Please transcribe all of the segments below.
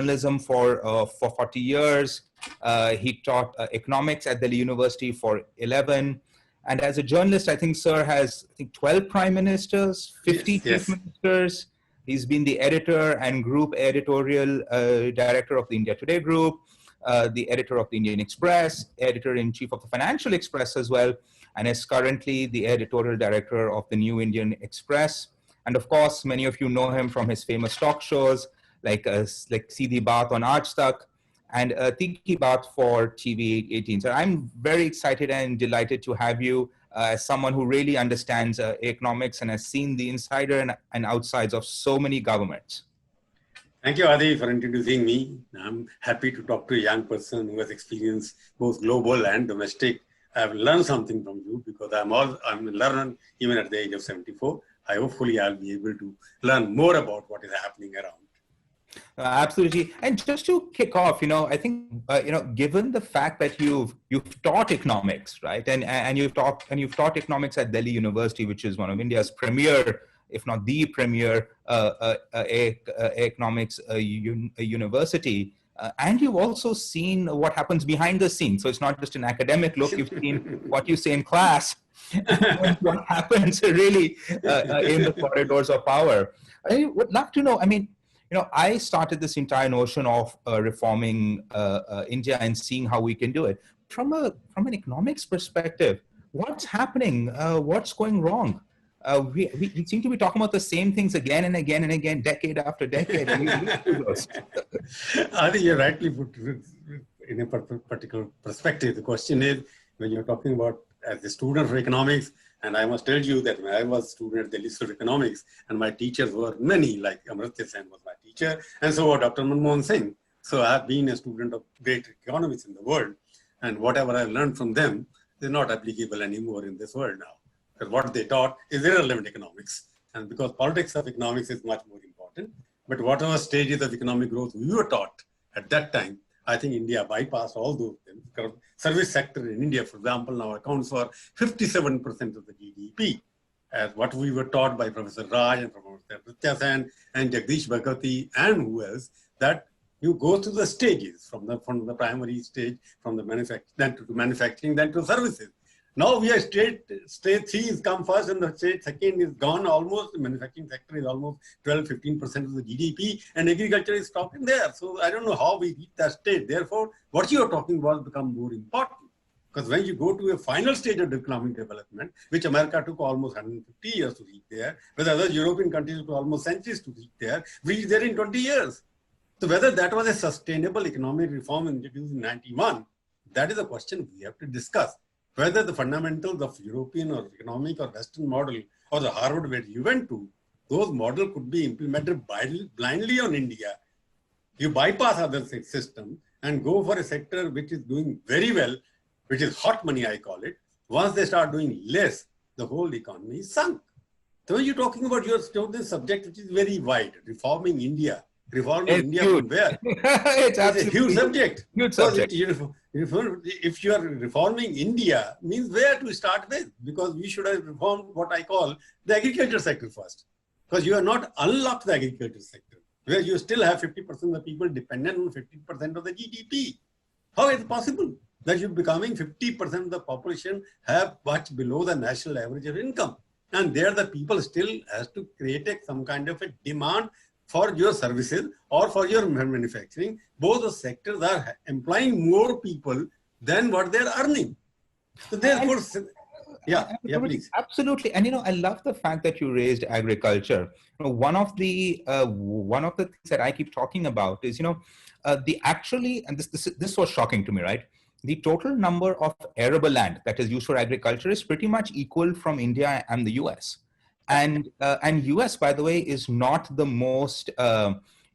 journalism for 40 years. He taught economics at Delhi University for 11. And as a journalist, I think Sir has, I think, 12 prime ministers, 50 Yes, chief yes. ministers. He's been the editor and group editorial director of the India Today Group, the editor of the Indian Express, editor-in-chief of the Financial Express as well, and is currently the editorial director of the New Indian Express. And of course, many of you know him from his famous talk shows like Seedhi Baat on Aaj Tak and Tikki Baat for TV18. So I'm very excited and delighted to have you as someone who really understands economics and has seen the insider and outsides of so many governments. Thank you, Adi, for introducing me. I'm happy to talk to a young person who has experienced both global and domestic. I've learned something from you because I'm a learner even at the age of 74. Hopefully I'll be able to learn more about what is happening around. Absolutely. And just to kick off, I think, given the fact that you've taught economics, right? And you've taught economics at Delhi University, which is one of India's premier, if not the premier economics university. And you've also seen what happens behind the scenes. So it's not just an academic look. You've seen what you say in class, and what happens really in the corridors of power. I would love to know, I started this entire notion of reforming India and seeing how we can do it. From an economics perspective, what's happening? What's going wrong? We seem to be talking about the same things again and again and again, decade after decade. I think you're rightly put in a particular perspective. The question is, when you're talking about as a student of economics, and I must tell you that when I was a student at the Institute of Economics, and my teachers were many, like Amartya Sen was my teacher, and so was Dr. Manmohan Singh. So I have been a student of great economists in the world, and whatever I learned from them is not applicable anymore in this world now. Because what they taught is irrelevant economics. And because politics of economics is much more important, but whatever stages of economic growth we were taught at that time, I think India bypassed all those things. Because service sector in India, for example, now accounts for 57% of the GDP. As what we were taught by Professor Raj and Professor Amartya Sen and Jagdish Bhagwati and who else, that you go through the stages from the primary stage, from the manufacturing, then to services. Now we are state 3 is come first and the state 2nd is gone almost. The manufacturing sector is almost 12-15% of the GDP and agriculture is stopping there. So I don't know how we reach that state. Therefore, what you are talking about becomes more important. Because when you go to a final stage of economic development, which America took almost 150 years to reach there, whereas other European countries took almost centuries to reach there, we reached there in 20 years. So whether that was a sustainable economic reform introduced in 91, that is a question we have to discuss. Whether the fundamentals of European or economic or Western model or the Harvard where you went to, those models could be implemented blindly on India. You bypass other systems and go for a sector which is doing very well, which is hot money, I call it. Once they start doing less, the whole economy is sunk. So when you're talking about your subject, which is very wide, reforming India. Reforming India from where? It's a huge subject. Huge subject. If you are reforming India, means where to start with? Because we should have reformed what I call the agriculture sector first. Because you are not unlocked the agriculture sector, where you still have 50% of the people dependent on 50% of the GDP. How is it possible that you're becoming 50% of the population have much below the national average of income? And there the people still has to create some kind of a demand for your services or for your manufacturing. Both the sectors are employing more people than what they're earning. So therefore, please. Absolutely. And I love the fact that you raised agriculture. One of the things that I keep talking about is, and this was shocking to me, right? The total number of arable land that is used for agriculture is pretty much equal from India and the US. And US, by the way, is not the most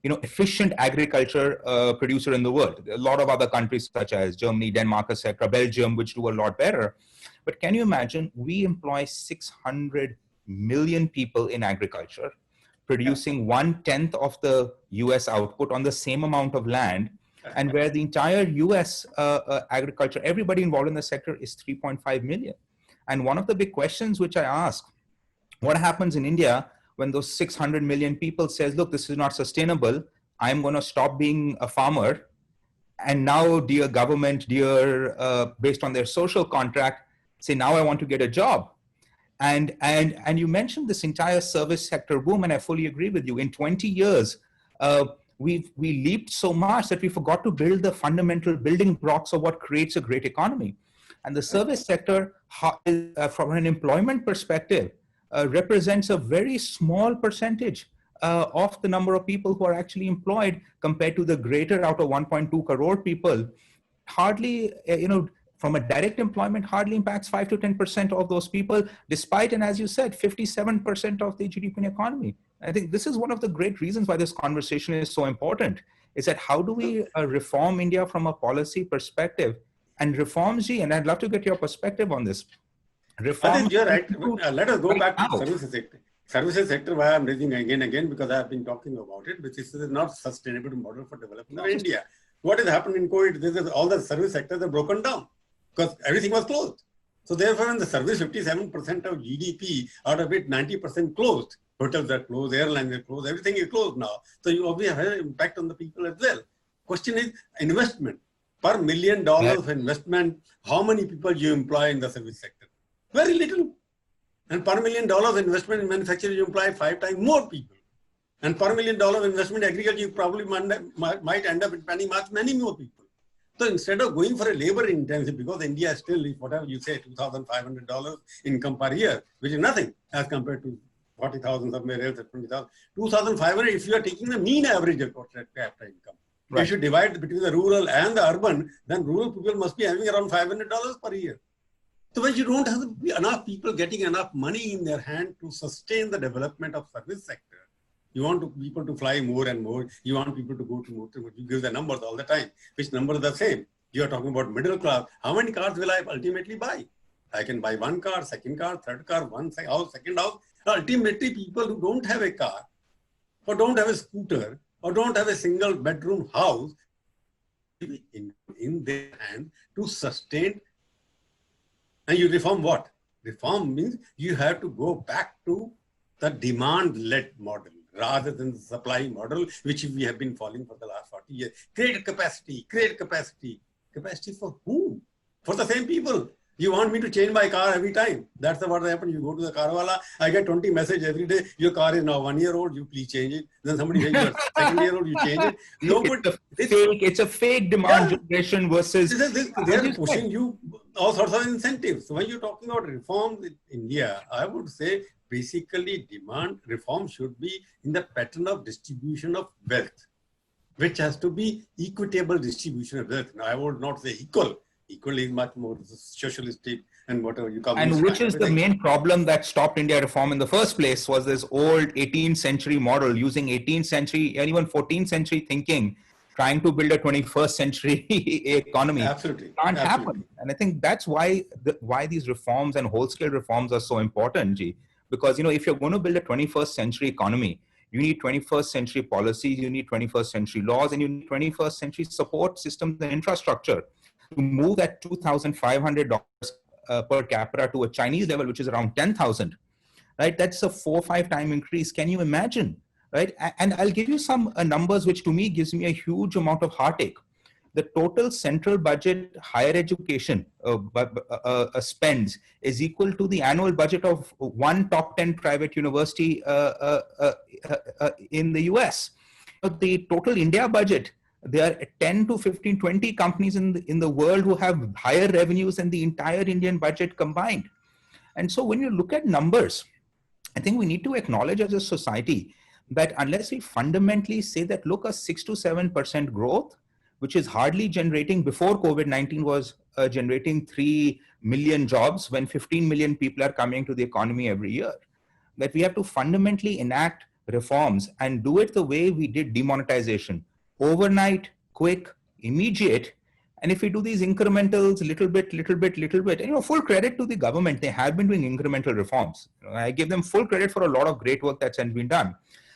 efficient agriculture producer in the world. There are a lot of other countries such as Germany, Denmark, etc., Belgium, which do a lot better. But can you imagine, we employ 600 million people in agriculture, producing 1/10 of the US output on the same amount of land, and where the entire US agriculture, everybody involved in the sector is 3.5 million. And one of the big questions which I ask, what happens in India when those 600 million people says, look, this is not sustainable. I'm going to stop being a farmer. And now, dear government, based on their social contract, say, now I want to get a job. And you mentioned this entire service sector boom, and I fully agree with you. In 20 years, we leaped so much that we forgot to build the fundamental building blocks of what creates a great economy. And the service sector, from an employment perspective, represents a very small percentage of the number of people who are actually employed compared to the greater out of 1.2 crore people. Hardly, from a direct employment, hardly impacts 5 to 10% of those people, despite, and as you said, 57% of the GDP in economy. I think this is one of the great reasons why this conversation is so important, is that how do we reform India from a policy perspective? And reforms, and I'd love to get your perspective on this. Reform. I think you're right. Let us go back to the services sector. Services sector, why I'm raising again, because I have been talking about it, which is not sustainable model for development of India. What has happened in COVID, all the service sectors are broken down because everything was closed. So therefore, in the service, 57% of GDP, out of it, 90% closed. Hotels are closed, airlines are closed, everything is closed now. So you obviously have an impact on the people as well. Question is investment. Per $1 million of investment, how many people you employ in the service sector? Very little. And per $1 million investment in manufacturing, you employ 5 times more people. And per $1 million investment in agriculture, you probably might end up spending many more people. So instead of going for a labor intensive, because India is still, whatever you say, $2,500 income per year, which is nothing as compared to 40,000 somewhere else at 20,000. 2,500 if you are taking the mean average of capita income. Right. If you divide between the rural and the urban, then rural people must be having around $500 per year. So when you don't have enough people getting enough money in their hand to sustain the development of service sector, you want people to fly more and more. You want people to go to more. You give the numbers all the time. Which numbers are the same? You are talking about middle class. How many cars will I ultimately buy? I can buy one car, second car, third car, house, second house. Ultimately, people who don't have a car or don't have a scooter or don't have a single bedroom house in their hand to sustain. And you reform what? Reform means you have to go back to the demand-led model rather than the supply model, which we have been following for the last 40 years. Create capacity, create capacity. Capacity for whom? For the same people. You want me to change my car every time. That's what happens. You go to the car wala, I get 20 messages every day. Your car is now 1 year old, you please change it. Then somebody says you're 2nd year old, you change it. No, but it's a fake demand generation versus... They are pushing you all sorts of incentives. So when you're talking about reforms in India, I would say basically demand reform should be in the pattern of distribution of wealth, which has to be equitable distribution of wealth. Now, I would not say equal. Equal is much more socialistic and whatever you call it. And which is the main problem that stopped India reform in the first place was this old 18th century model using 18th century and even 14th century thinking, trying to build a 21st century economy. Absolutely. Can't happen. And I think that's why these reforms and whole-scale reforms are so important, G. Because, if you're going to build a 21st century economy, you need 21st century policies, you need 21st century laws, and you need 21st century support systems and infrastructure to move that $2,500 per capita to a Chinese level, which is around 10,000, right? That's a 4 or 5 time increase. Can you imagine, right? And I'll give you some numbers, which to me gives me a huge amount of heartache. The total central budget higher education spends is equal to the annual budget of one top 10 private university in the US. The total India budget, there are 10 to 15, 20 companies in the world who have higher revenues than the entire Indian budget combined. And so when you look at numbers, I think we need to acknowledge as a society that unless we fundamentally say that, look, a 6 to 7% growth, which is hardly generating, before COVID-19 was generating 3 million jobs when 15 million people are coming to the economy every year, that we have to fundamentally enact reforms and do it the way we did demonetization. Overnight, quick, immediate. And if we do these incrementals, little bit, and full credit to the government, they have been doing incremental reforms. I give them full credit for a lot of great work that's been done.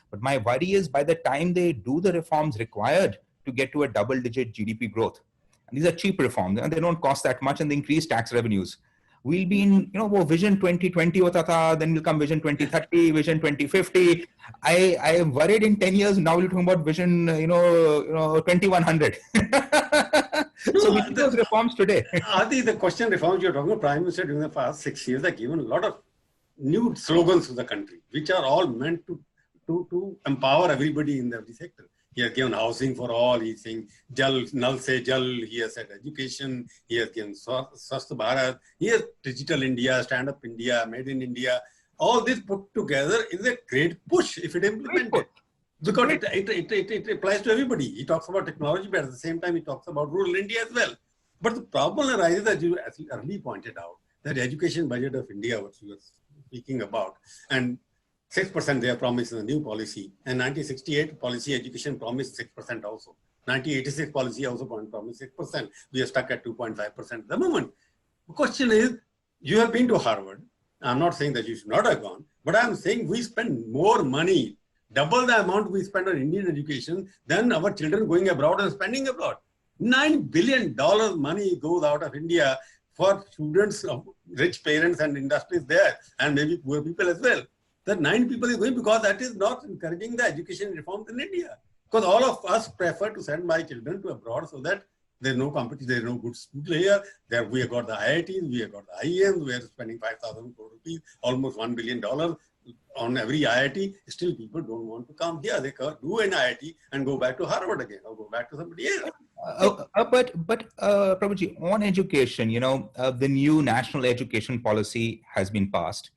But my worry is by the time they do the reforms required to get to a double-digit GDP growth, and these are cheap reforms, and they don't cost that much, and they increase tax revenues. we'll be in, Vision 2020 hota tha, then will come Vision 2030, Vision 2050. I am worried in 10 years, now we're talking about Vision, 2100. So we need those reforms today. Adi, the question reforms you're talking about, Prime Minister during the past 6 years have given a lot of new slogans to the country, which are all meant to empower everybody in every sector. He has given housing for all. He's saying Jal, Nal se Jal. He has said education. He has given Swasth Bharat. He has Digital India, Stand Up India, Made in India. All this put together is a great push if it implemented. Because it applies to everybody. He talks about technology, but at the same time, he talks about rural India as well. But the problem arises, as you early pointed out, that the education budget of India, what you were speaking about, and 6% they have promised in the new policy, and 1968 policy education promised 6% also. 1986 policy also promised 6%. We are stuck at 2.5% at the moment. The question is, you have been to Harvard. I'm not saying that you should not have gone, but I'm saying we spend more money, double the amount we spend on Indian education than our children going abroad and spending abroad. $9 billion money goes out of India for students of rich parents and industries there, and maybe poor people as well. That 9 people is going because that is not encouraging the education reforms in India. Because all of us prefer to send my children to abroad so that there's no competition, there's no good school here. There we have got the IITs, we have got the IEMs, we are spending 5,000 crore rupees, almost $1 billion on every IIT. Still people don't want to come here. They do an IIT and go back to Harvard again or go back to somebody else. But Prabhuji, on education, the new national education policy has been passed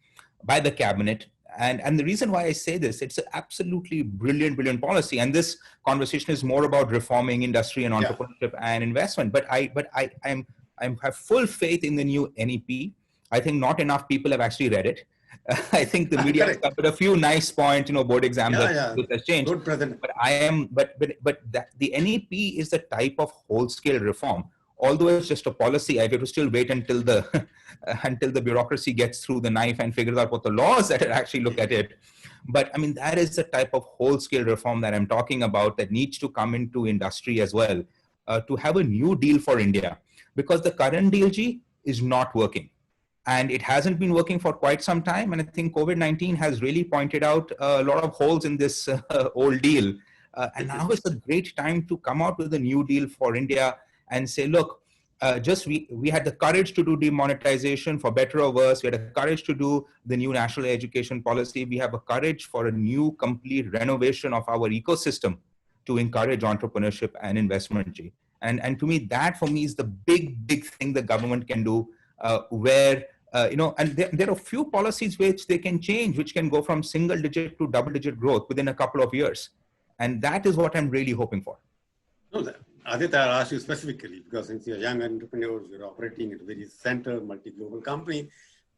by the cabinet. And the reason why I say this, it's an absolutely brilliant policy. And this conversation is more about reforming industry and entrepreneurship and investment. But I have full faith in the new NEP. I think not enough people have actually read it. I think the media has covered a few nice points, board exams has changed. Good president. But the NEP is the type of whole-scale reform. Although it's just a policy, I have to still wait until the bureaucracy gets through the knife and figures out what the laws that actually look at it. But I mean, that is the type of whole-scale reform that I'm talking about that needs to come into industry as well, to have a new deal for India, because the current DLG is not working. And it hasn't been working for quite some time. And I think COVID-19 has really pointed out a lot of holes in this old deal. And now is a great time to come out with a new deal for India and say, look, we had the courage to do demonetization, for better or worse. We had the courage to do the new national education policy. We have a courage for a new complete renovation of our ecosystem to encourage entrepreneurship and investment. And to me, that for me is the big thing the government can do, where, and there are a few policies which they can change, which can go from single digit to double digit growth within a couple of years. And that is what I'm really hoping for. No, Aditya, I'll ask you specifically, because since you're young entrepreneurs, you're operating at a very center, multi-global company.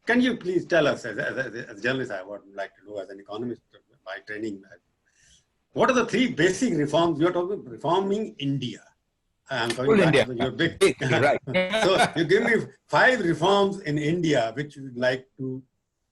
Can you please tell us, as a journalist, I would like to know, as an economist by training, what are the 3 basic reforms you're talking about? Reforming India. I'm talking India. You're big. Right. So you give me 5 reforms in India which you would like to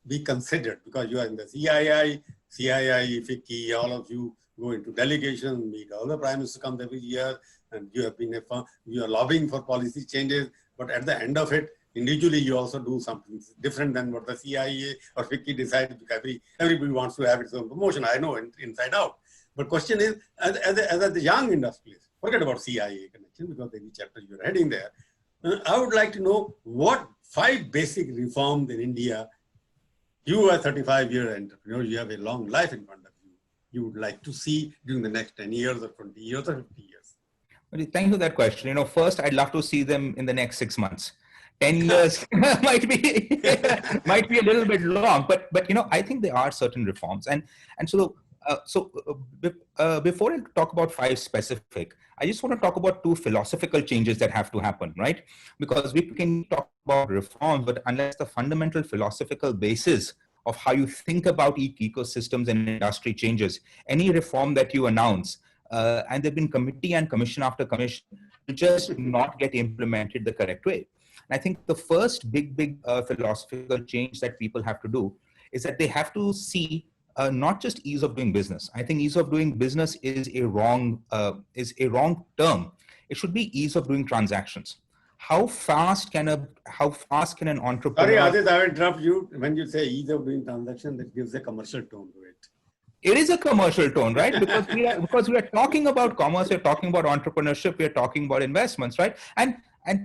be considered, because you are in the CII, FICCI, all of you go into delegations, meet all the prime minister comes every year, and you have been you are lobbying for policy changes, but at the end of it, individually you also do something different than what the CIA or FICCI decided, because everybody wants to have its own promotion. I know inside out. But question is, as a young industrialist, forget about CIA connection, because the chapter you're heading there. I would like to know what 5 basic reforms in India, you are a 35-year entrepreneur, you have a long life in front of you, you would like to see during the next 10 years or 20 years or 50 years. Thank you for that question. First, I'd love to see them in the next 6 months. 10 years might be a little bit long, but I think there are certain reforms, and so before I talk about 5 specific, I just want to talk about 2 philosophical changes that have to happen, right? Because we can talk about reforms, but unless the fundamental philosophical basis of how you think about ecosystems and industry changes, any reform that you announce, and there've been committee and commission after commission, will just not get implemented the correct way. And I think the first big philosophical change that people have to do is that they have to see not just ease of doing business. I think ease of doing business is a wrong term. It should be ease of doing transactions. how fast can an Sorry, entrepreneur? Adit, I will interrupt you. When you say ease of doing transaction, that gives a commercial tone to it. It is a commercial tone, right? Because we are talking about commerce, we're talking about entrepreneurship, we're talking about investments, right? And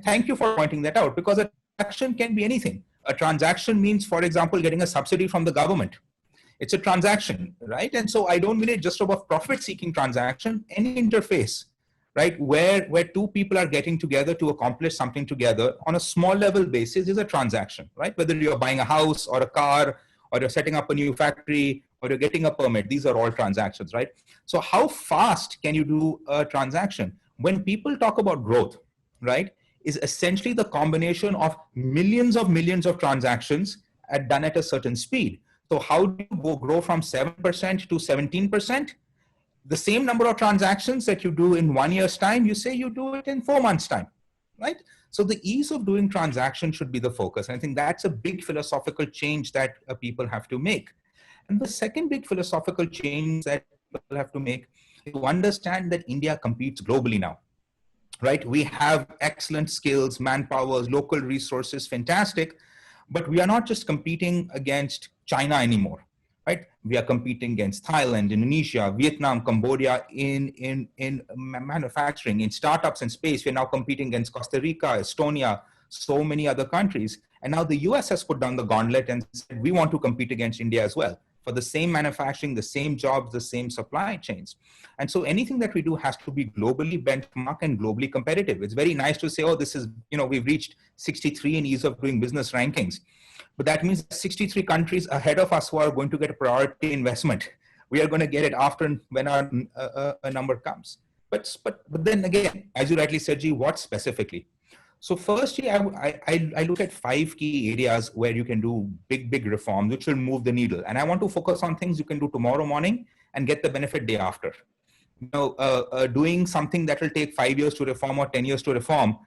thank you for pointing that out, because a transaction can be anything. A transaction means, for example, getting a subsidy from the government. It's a transaction, right? And so I don't mean it just about profit-seeking transaction. Any interface, right, where two people are getting together to accomplish something together on a small level basis is a transaction, right? Whether you're buying a house or a car, or you're setting up a new factory, or you're getting a permit, these are all transactions, right? So how fast can you do a transaction? When people talk about growth, right, is essentially the combination of millions of transactions done at a certain speed. So how do you grow from 7% to 17%? The same number of transactions that you do in 1 year's time, you say you do it in 4 months' time, right? So the ease of doing transactions should be the focus. And I think that's a big philosophical change that people have to make. And the second big philosophical change that people have to make is to understand that India competes globally now, right? We have excellent skills, manpowers, local resources, fantastic, but we are not just competing against China anymore, right? We are competing against Thailand, Indonesia, Vietnam, Cambodia in manufacturing, in startups and space. We're now competing against Costa Rica, Estonia, so many other countries. And now the US has put down the gauntlet and said, we want to compete against India as well, for the same manufacturing, the same jobs, the same supply chains. And so anything that we do has to be globally benchmarked and globally competitive. It's very nice to say, oh, this is, we've reached 63 in ease of doing business rankings. But that means 63 countries ahead of us who are going to get a priority investment. We are going to get it after when our number comes. But then again, as you rightly said, G, what specifically? So firstly, I look at 5 key areas where you can do big reforms, which will move the needle. And I want to focus on things you can do tomorrow morning and get the benefit day after. Doing something that will take 5 years to reform or 10 years to reform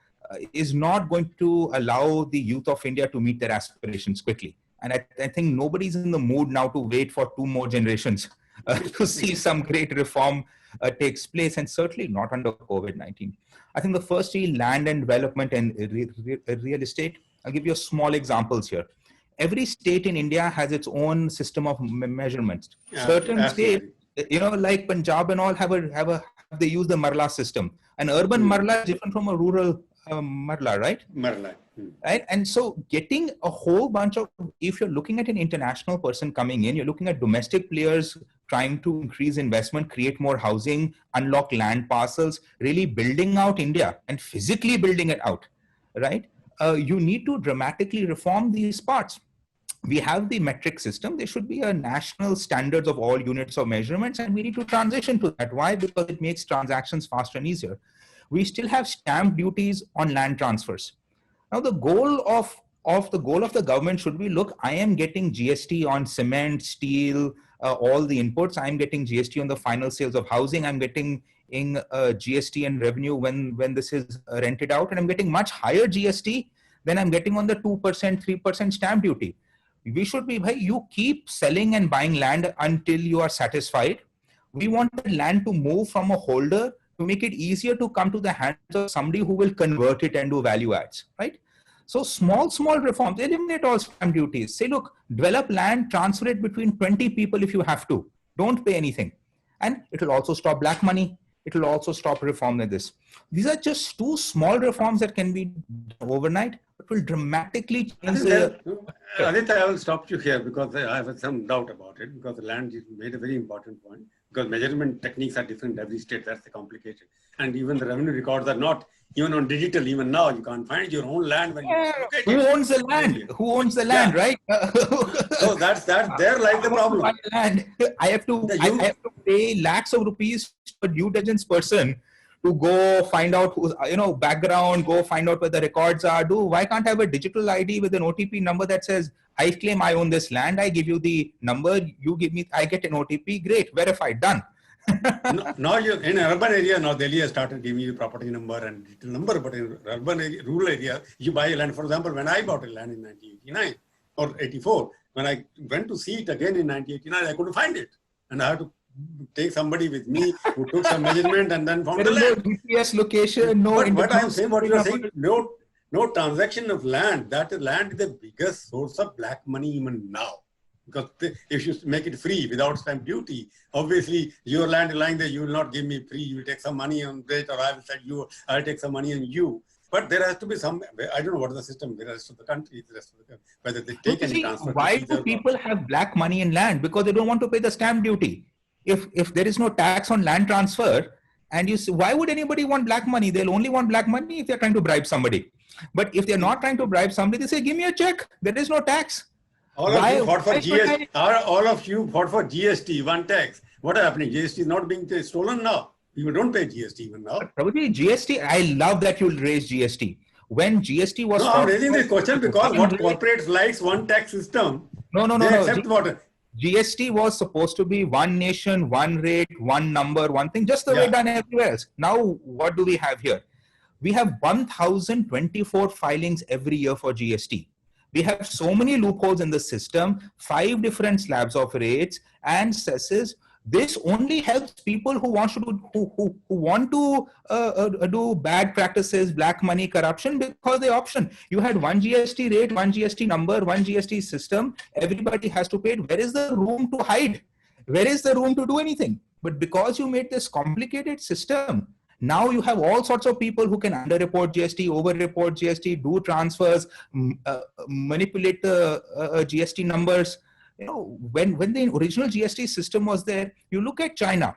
is not going to allow the youth of India to meet their aspirations quickly. And I think nobody's in the mood now to wait for 2 more generations to see some great reform takes place, and certainly not under COVID-19. I think the first is land and development and real estate. I'll give you small examples here. Every state in India has its own system of measurements. Certain states, like Punjab and all, they use the Marla system. An urban Marla is different from a rural Marla, right? Marla. Right. And so getting a whole bunch of, if you're looking at an international person coming in, you're looking at domestic players trying to increase investment, create more housing, unlock land parcels, really building out India and physically building it out, right? You need to dramatically reform these parts. We have the metric system. There should be a national standards of all units of measurements, and we need to transition to that. Why? Because it makes transactions faster and easier. We still have stamp duties on land transfers. Now, the goal of the government should be, look, I am getting GST on cement, steel, all the inputs. I'm getting GST on the final sales of housing. I'm getting GST and revenue when this is rented out, and I'm getting much higher GST than I'm getting on the 2%, 3% stamp duty. We should be, you keep selling and buying land until you are satisfied. We want the land to move from a holder to make it easier to come to the hands of somebody who will convert it and do value adds, right? So small reforms, eliminate all stamp duties. Say, look, develop land, transfer it between 20 people if you have to. Don't pay anything. And it will also stop black money. It will also stop reform like this. These are just 2 small reforms that can be done overnight, but will dramatically change the... Aditya, I will stop you here because I have some doubt about it, because the land you made a very important point, because measurement techniques are different in every state. That's the complication. And even the revenue records are not, even on digital, even now, you can't find your own land when you look at Who owns the land? Who owns the land, right? So that's there lies the problem. I have to pay lakhs of rupees to a due diligence person to go find out who's, background, go find out where the records are. Why can't I have a digital ID with an OTP number that says, I claim I own this land, I give you the number, you give me, I get an OTP, great, verified, done. Now you're in an urban area, now Delhi has started giving you property number and digital number, but in urban area, rural area, you buy a land. For example, when I bought a land in 1989 or 84, when I went to see it again in 1989, I couldn't find it. And I had to take somebody with me who took some measurement and then found the land. No GPS location, no. But what I'm saying, what you're saying, no transaction of land. That is, land is the biggest source of black money even now. Because if you make it free without stamp duty, obviously your land is lying there, you will not give me free, you will take some money on it, or I will sell you, I'll take some money on you. But there has to be some, I don't know what is the system, the rest of the country, whether they take any transfer. Why do people have black money in land? Because they don't want to pay the stamp duty. If there is no tax on land transfer, and why would anybody want black money? They'll only want black money if they're trying to bribe somebody. But if they're not trying to bribe somebody, they say, give me a check. There is no tax. All of you fought for GST. All of you fought for GST, one tax. What is happening? GST is not being stolen now. People don't pay GST even now. Probably GST. I love that you raise GST. When GST was... No, I'm raising this question because what corporates likes one tax system. No. Accept what? GST was supposed to be one nation, one rate, one number, one thing, just the way done everywhere else. Now, what do we have here? We have 1,024 filings every year for GST. We have so many loopholes in the system, 5 different slabs of rates and cesses. This only helps people who want to do bad practices, black money, corruption, because the option. You had one GST rate, one GST number, one GST system. Everybody has to pay it. Where is the room to hide? Where is the room to do anything? But because you made this complicated system, now you have all sorts of people who can underreport GST, overreport GST, do transfers, manipulate the GST numbers. You know, when the original GST system was there, you look at China.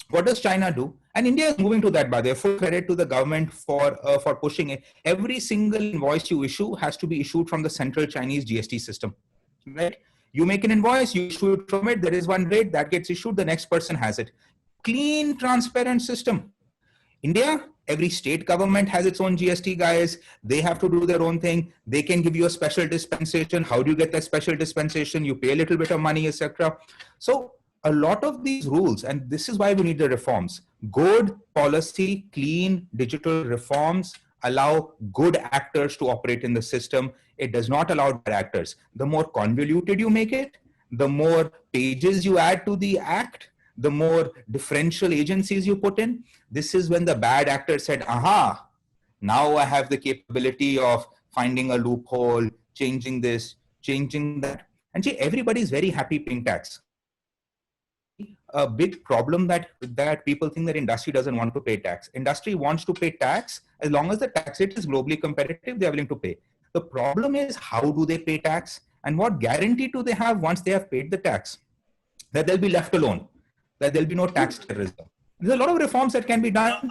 What does China do? And India is moving to that, by the way. Full credit to the government for pushing it. Every single invoice you issue has to be issued from the central Chinese GST system, right? You make an invoice, you issue it from it. There is one rate that gets issued. The next person has it. Clean, transparent system. India, every state government has its own GST guys. They have to do their own thing. They can give you a special dispensation. How do you get that special dispensation? You pay a little bit of money, etc. So a lot of these rules, and this is why we need the reforms. Good policy, clean digital reforms allow good actors to operate in the system. It does not allow bad actors. The more convoluted you make it, the more pages you add to the act, the more differential agencies you put in. This is when the bad actor said, aha, now I have the capability of finding a loophole, changing this, changing that. And see, everybody's very happy paying tax. A big problem that people think that industry doesn't want to pay tax. Industry wants to pay tax as long as the tax rate is globally competitive, they're willing to pay. The problem is, how do they pay tax? And what guarantee do they have once they have paid the tax? That they'll be left alone, that there'll be no tax terrorism. There's a lot of reforms that can be done.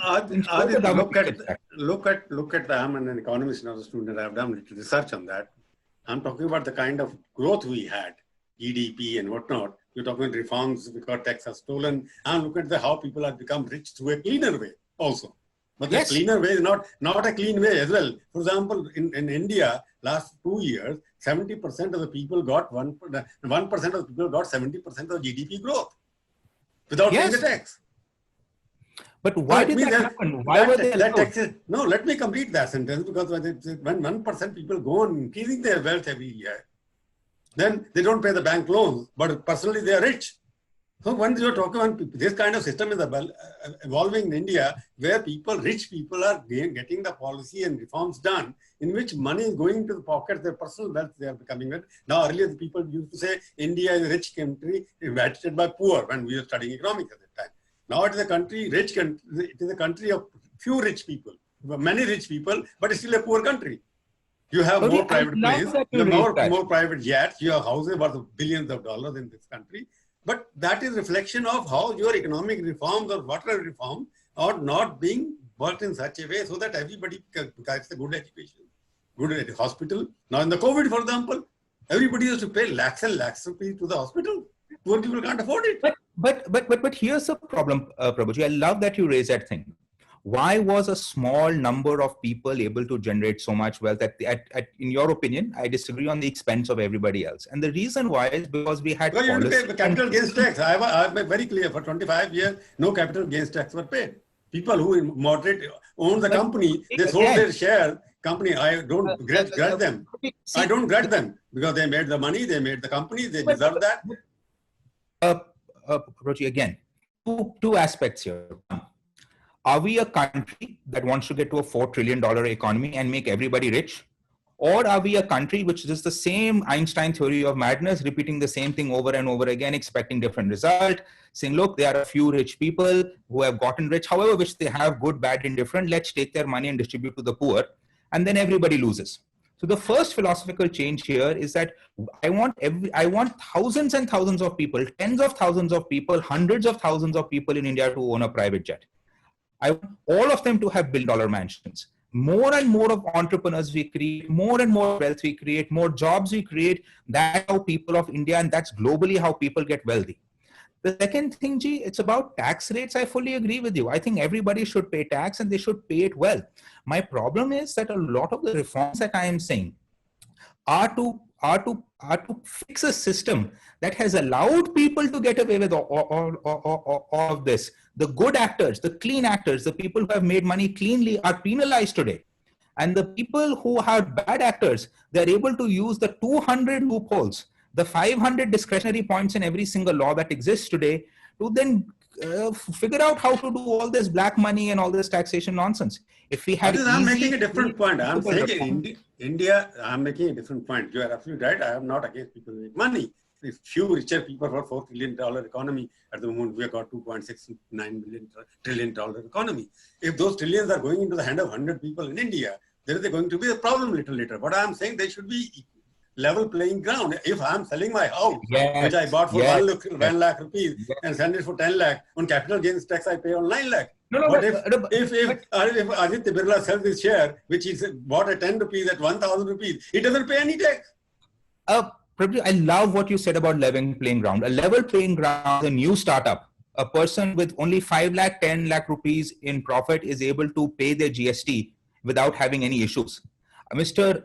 Look at I'm an economist, not a student. I've done little research on that. I'm talking about the kind of growth we had, GDP and whatnot. You're talking about reforms because tax are stolen. And look at how people have become rich through a cleaner way also. But the cleaner way is not a clean way as well. For example, in India, last 2 years, 70% of the people got 1% of the people got 70% of GDP growth without paying the tax. But why did that happen? Why were they allowed? No, let me complete that sentence, because when 1% people go on increasing their wealth every year, then they don't pay the bank loans, but personally they are rich. So when you're talking about this kind of system is evolving in India, where rich people are getting the policy and reforms done, in which money is going to the pocket, their personal wealth they are becoming rich. Now earlier the people used to say India is a rich country inhabited by poor when we were studying economics at that time. Now it is a country, it is a country of few rich people, many rich people, but it's still a poor country. You have more private planes, you have more private jets, you have houses worth billions of dollars in this country. But that is reflection of how your economic reforms or whatever reform are not being worked in such a way so that everybody gets a good education, good hospital. Now in the COVID, for example, everybody used to pay lakhs and lakhs of rupees to the hospital. Poor people can't afford it. But here's the problem, Prabhuji. I love that you raised that thing. Why was a small number of people able to generate so much wealth? In your opinion, I disagree on the expense of everybody else. And the reason why is because we had... Well, you pay capital gains tax. I've been very clear. For 25 years, no capital gains tax were paid. People who own the company, they sold their share. Company, I don't grudge them. I don't grudge them because they made the money, they made the company, they deserve that. Rochi, again, two aspects here. Are we a country that wants to get to a $4 trillion economy and make everybody rich? Or are we a country which is the same Einstein theory of madness, repeating the same thing over and over again, expecting different result, saying, look, there are a few rich people who have gotten rich, however, which they have, good, bad, indifferent, let's take their money and distribute to the poor, and then everybody loses. So the first philosophical change here is that I want thousands and thousands of people, tens of thousands of people, hundreds of thousands of people in India to own a private jet. I want all of them to have billion-dollar mansions. More and more of entrepreneurs we create, more and more wealth we create, more jobs we create. That's how people of India, and that's globally how people get wealthy. The second thing, G, it's about tax rates. I fully agree with you. I think everybody should pay tax and they should pay it well. My problem is that a lot of the reforms that I am saying are to fix a system that has allowed people to get away with all of this. The good actors, the clean actors, the people who have made money cleanly are penalized today. And the people who are bad actors, they're able to use the 200 loopholes, the 500 discretionary points in every single law that exists today to then figure out how to do all this black money and all this taxation nonsense. If we had I'm making a different point. I'm saying in India, I'm making a different point. You are absolutely right. I am not against people who make money. If few richer people for $4 trillion economy, at the moment we have got $2.69 trillion economy. If those trillions are going into the hand of 100 people in India, there is going to be a problem little later. But I'm saying they should be level playing ground. If I'm selling my house, which I bought for 1 lakh rupees and send it for 10 lakh, on capital gains tax I pay on 9 lakh. But if Aditya Birla sells his share, which is bought at 10 rupees at 1,000 rupees, he doesn't pay any tax. I love what you said about level playing ground. A level playing ground is a new startup. A person with only 5 lakh, 10 lakh rupees in profit is able to pay their GST without having any issues.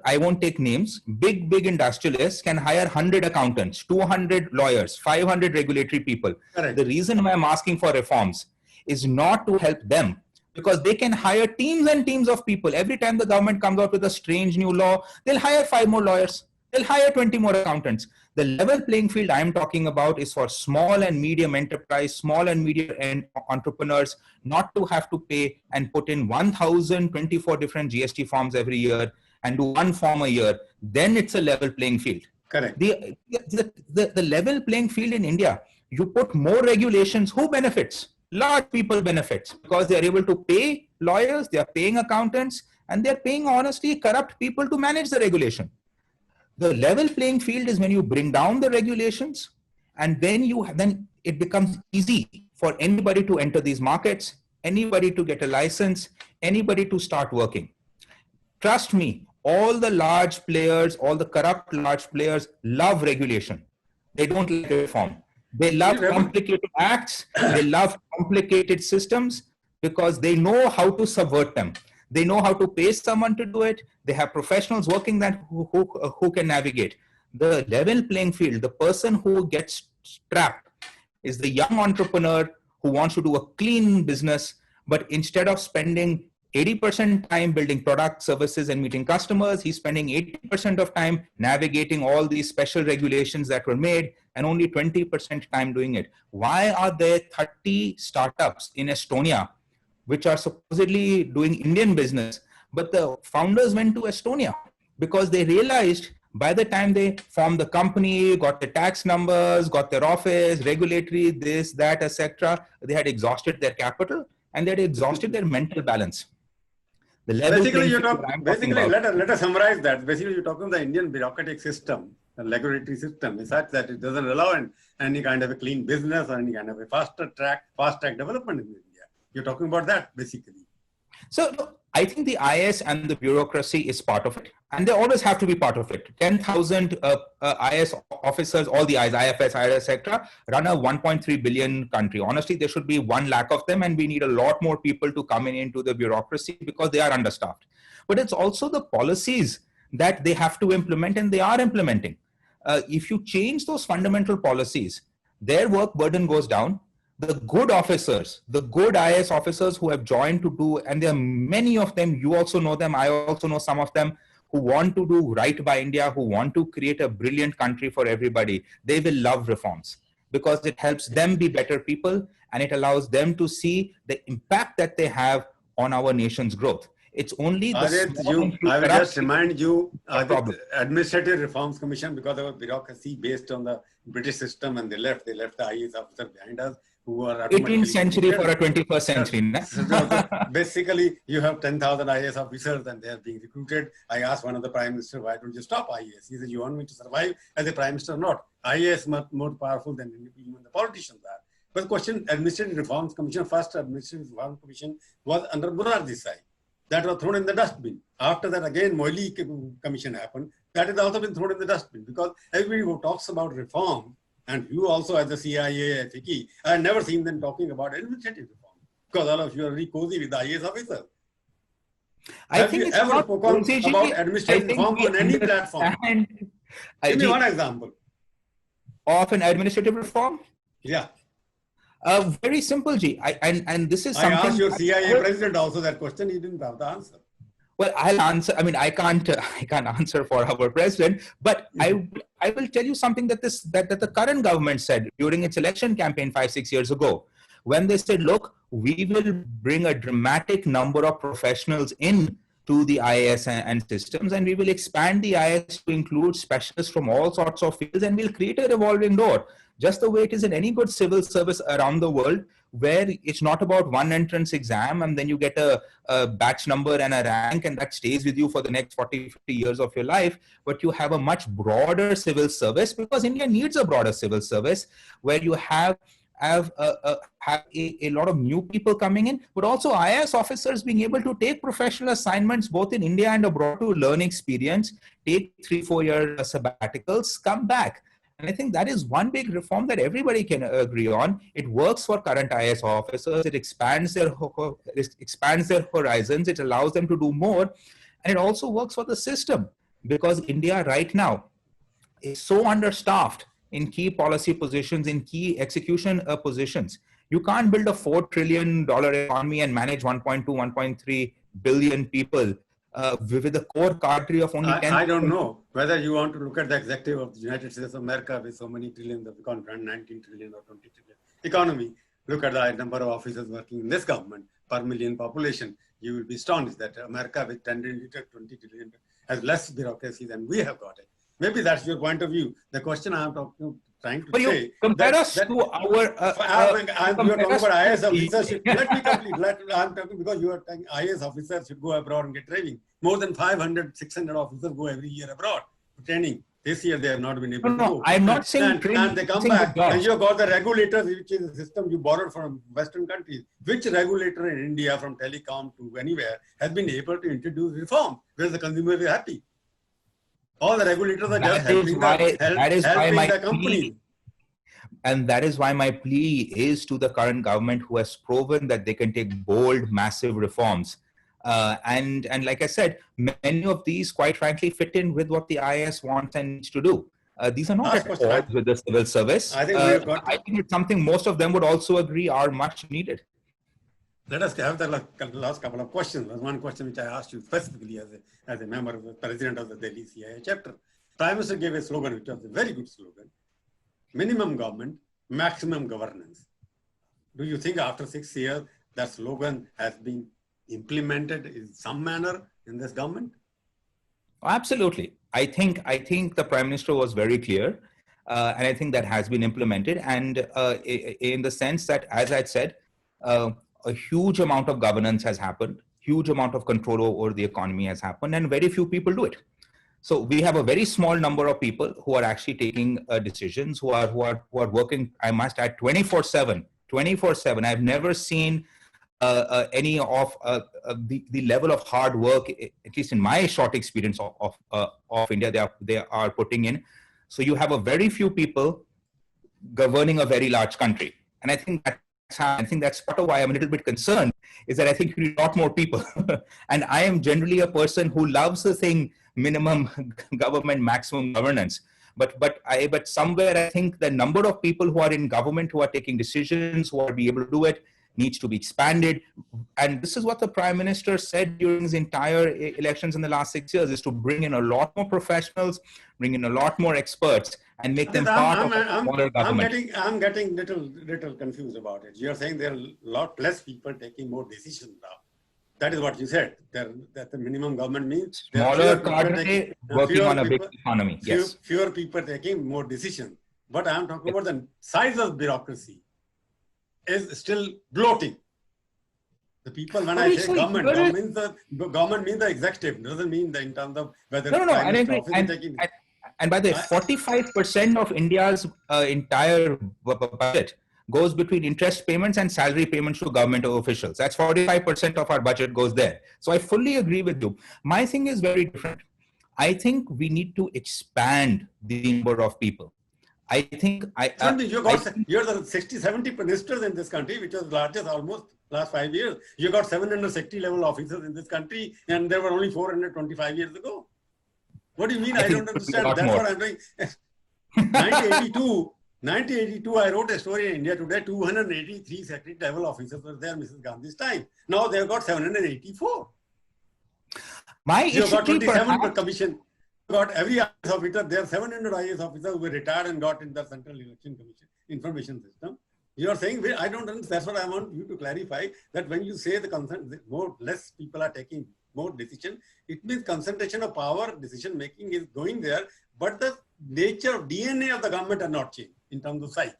I won't take names, big industrialists can hire 100 accountants, 200 lawyers, 500 regulatory people. Correct. The reason why I'm asking for reforms is not to help them, because they can hire teams and teams of people. Every time the government comes out with a strange new law, they'll hire 5 more lawyers. They'll hire 20 more accountants. The level playing field I'm talking about is for small and medium enterprise, small and medium entrepreneurs, not to have to pay and put in 1,024 different GST forms every year and do 1 form a year. Then it's a level playing field. Correct. The level playing field in India, you put more regulations, who benefits? Large people benefits because they are able to pay lawyers, they are paying accountants, and they're paying honestly corrupt people to manage the regulation. The level playing field is when you bring down the regulations, and then it becomes easy for anybody to enter these markets, anybody to get a license, anybody to start working. Trust me, all the large players, all the corrupt large players love regulation. They don't like reform. They love complicated acts. They love complicated systems because they know how to subvert them. They know how to pay someone to do it. They have professionals working that who can navigate. The level playing field, the person who gets trapped is the young entrepreneur who wants to do a clean business, but instead of spending 80% time building products, services, and meeting customers, he's spending 80% of time navigating all these special regulations that were made and only 20% time doing it. Why are there 30 startups in Estonia which are supposedly doing Indian business, but the founders went to Estonia because they realized by the time they formed the company, got the tax numbers, got their office, regulatory, this, that, etc., they had exhausted their capital and they had exhausted their mental balance. The level let us summarize that. Basically, you're talking the Indian bureaucratic system, the regulatory system, is such that it doesn't allow any kind of a clean business or any kind of a fast track development in India. You're talking about that, basically. So I think the IS and the bureaucracy is part of it, and they always have to be part of it. 10,000 IS officers, all the IFS, IRS, etc., run a 1.3 billion country. Honestly, there should be 1 lakh of them, and we need a lot more people to come into the bureaucracy because they are understaffed. But it's also the policies that they have to implement, and they are implementing. If you change those fundamental policies, their work burden goes down. The good officers, the good IS officers who have joined to do, and there are many of them, you also know them, I also know some of them, who want to do right by India, who want to create a brilliant country for everybody, they will love reforms. because it helps them be better people and it allows them to see the impact that they have on our nation's growth. It's only the I will just remind you, problem. Administrative Reforms Commission, because of bureaucracy based on the British system, and they left the IAS officer behind us who are 18th century for a 21st century. So basically, you have 10,000 IAS officers and they are being recruited. I asked one of the Prime Minister, why don't you stop IAS? He said, you want me to survive as a Prime Minister or not? IAS is much more powerful than even the politicians are. But the question, Administrative Reforms Commission, first Administrative Reforms Commission was under Murad Desai. That was thrown in the dustbin. After that, again, Moily Commission happened. That has also been thrown in the dustbin because everybody who talks about reform, and you also as the CIA, FICI, I have never seen them talking about administrative reform because all of you are really cozy with the IAS officer. Have you ever spoken about administrative reform on any platform? Give me one example. Of an administrative reform? Yeah. Very simple, G. And this is something. I asked your CIA president also that question. He didn't have the answer. Well, I'll answer. I mean, I can't answer for our president, but I will tell you something that the current government said during its election campaign 5-6 years ago, when they said, look, we will bring a dramatic number of professionals in to the IAS and systems, and we will expand the IAS to include specialists from all sorts of fields, and we'll create a revolving door, just the way it is in any good civil service around the world, where it's not about one entrance exam and then you get a batch number and a rank and that stays with you for the next 40-50 years of your life, but you have a much broader civil service, because India needs a broader civil service where you have a lot of new people coming in, but also IAS officers being able to take professional assignments both in India and abroad to learn experience, take 3-4 year sabbaticals, come back. And I think that is one big reform that everybody can agree on. It works for current IAS officers. It expands their horizons. It allows them to do more. And it also works for the system, because India right now is so understaffed in key policy positions, in key execution positions. You can't build a $4 trillion economy and manage 1.2, 1.3 billion people with a core cadre of only 10. I don't know whether you want to look at the executive of the United States of America with so many trillions of economy, 19 trillion or 20 trillion economy. Look at the number of officers working in this government per million population. You will be astonished that America with 10 trillion, 20 trillion has less bureaucracy than we have got it. Maybe that's your point of view. The question I'm trying to say. Compare us to our. You are talking about IAS officers. Let me complete. I'm talking because you are talking IAS officers should go abroad and get training. More than 500, 600 officers go every year abroad for training. This year they have not been able to go. I'm not saying training. And they come back and you have got the regulators, which is a system you borrowed from Western countries. Which regulator in India, from telecom to anywhere, has been able to introduce reform where the consumer is happy? All the regulators are just helping the company. And that is why my plea is to the current government, who has proven that they can take bold, massive reforms. And like I said, many of these, quite frankly, fit in with what the IAS wants and needs to do. These are not at odds with the civil service. I think it's something most of them would also agree are much needed. Let us have the last couple of questions. There's one question which I asked you specifically as a member of the president of the Delhi CIA chapter. Prime Minister gave a slogan, which was a very good slogan: minimum government, maximum governance. Do you think after 6 years that slogan has been implemented in some manner in this government? Absolutely. I think the Prime Minister was very clear, and I think that has been implemented. And in the sense that, as I said, a huge amount of governance has happened, huge amount of control over the economy has happened, and very few people do it. So we have a very small number of people who are actually taking decisions, who are working, I must add, 24/7. I've never seen any of the level of hard work, at least in my short experience of India, they are putting in. So you have a very few people governing a very large country, and I think that's part of why I'm a little bit concerned, is that I think you need a lot more people. And I am generally a person who loves the thing minimum government, maximum governance. But somewhere I think the number of people who are in government, who are taking decisions, who are be able to do it, needs to be expanded. And this is what the Prime Minister said during his entire elections in the last 6 years, is to bring in a lot more professionals, bring in a lot more experts, and make them part of a smaller government. I'm getting little confused about it. You're saying there are a lot less people taking more decisions now. That is what you said. That the minimum government means smaller cadre working on a big economy. Yes, fewer people taking more decisions. But I'm talking about the size of bureaucracy is still bloating. The people, when I say government means the executive. Doesn't mean the in terms of whether and by the way, 45% of India's entire budget goes between interest payments and salary payments to government officials. That's 45% of our budget goes there. So I fully agree with you. My thing is very different. I think we need to expand the number of people. I think you're the 60, 70 ministers in this country, which was largest almost last 5 years. You got 760 level officers in this country, and there were only 425 years ago. What do you mean? I don't understand. That's what I'm doing. 1982, I wrote a story in India Today, 283 secretary level officers were there, Mrs. Gandhi's time. Now they've got 784. You've got 27 per commission. Got every IAS officer, there are 700 IAS officers who were retired and got in the Central Election Commission information system. You are saying, I don't understand. That's what I want you to clarify, that when you say less people are taking more decision, it means concentration of power, decision making is going there, but the nature of DNA of the government are not changed in terms of size.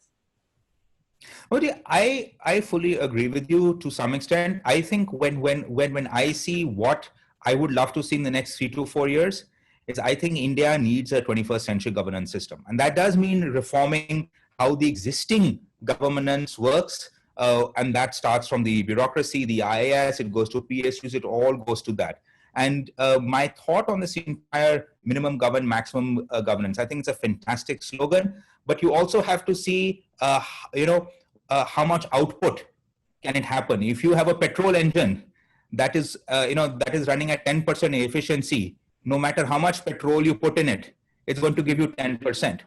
I fully agree with you to some extent. I think when I see what I would love to see in the next 3 to 4 years, is I think India needs a 21st century governance system. And that does mean reforming how the existing governance works. And that starts from the bureaucracy, the IAS, it goes to PSUs, it all goes to that. And my thought on this entire minimum govern, maximum governance, I think it's a fantastic slogan, but you also have to see, how much output can it happen. If you have a petrol engine that is running at 10% efficiency, no matter how much petrol you put in it, it's going to give you 10%.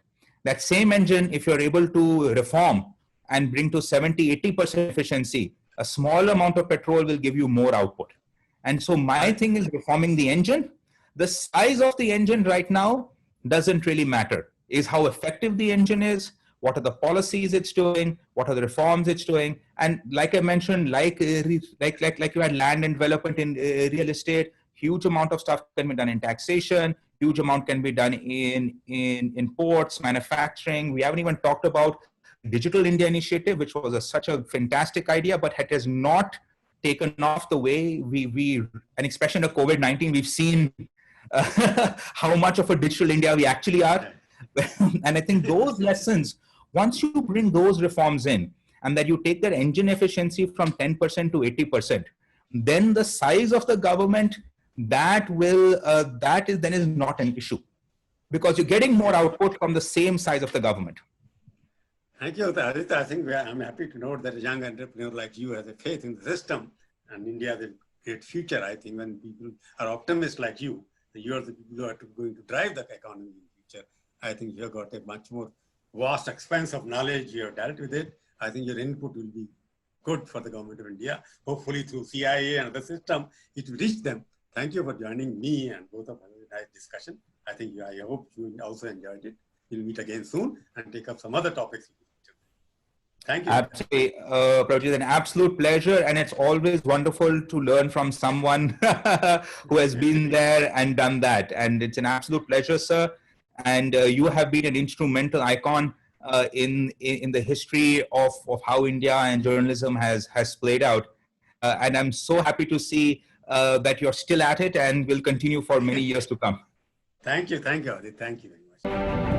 That same engine, if you're able to reform and bring to 70, 80% efficiency, a small amount of petrol will give you more output. And so my thing is reforming the engine. The size of the engine right now doesn't really matter. Is how effective the engine is, what are the policies it's doing, what are the reforms it's doing. And like I mentioned, like you had land and development in real estate, huge amount of stuff can be done in taxation, huge amount can be done in ports, manufacturing. We haven't even talked about Digital India Initiative, which was such a fantastic idea, but it has not taken off the way and especially in COVID-19, we've seen how much of a digital India we actually are. And I think those lessons, once you bring those reforms in and that you take their engine efficiency from 10% to 80%, then the size of the government, that is not an issue, because you're getting more output from the same size of the government. Thank you, Aditya. I think I'm happy to note that a young entrepreneur like you has a faith in the system, and India has a great future. I think when people are optimists like you, you are the people who are going to drive the economy in the future. I think you have got a much more vast expanse of knowledge. You have dealt with it. I think your input will be good for the government of India. Hopefully through CIA and other system, it will reach them. Thank you for joining me and both of us in a nice discussion. I hope you also enjoyed it. We'll meet again soon and take up some other topics. Thank you. Absolutely, Prabhajit, an absolute pleasure. And it's always wonderful to learn from someone who has been there and done that. And it's an absolute pleasure, sir. And you have been an instrumental icon in the history of how India and journalism has played out. And I'm so happy to see that you're still at it and will continue for many years to come. Thank you. Thank you, Adit. Thank you very much.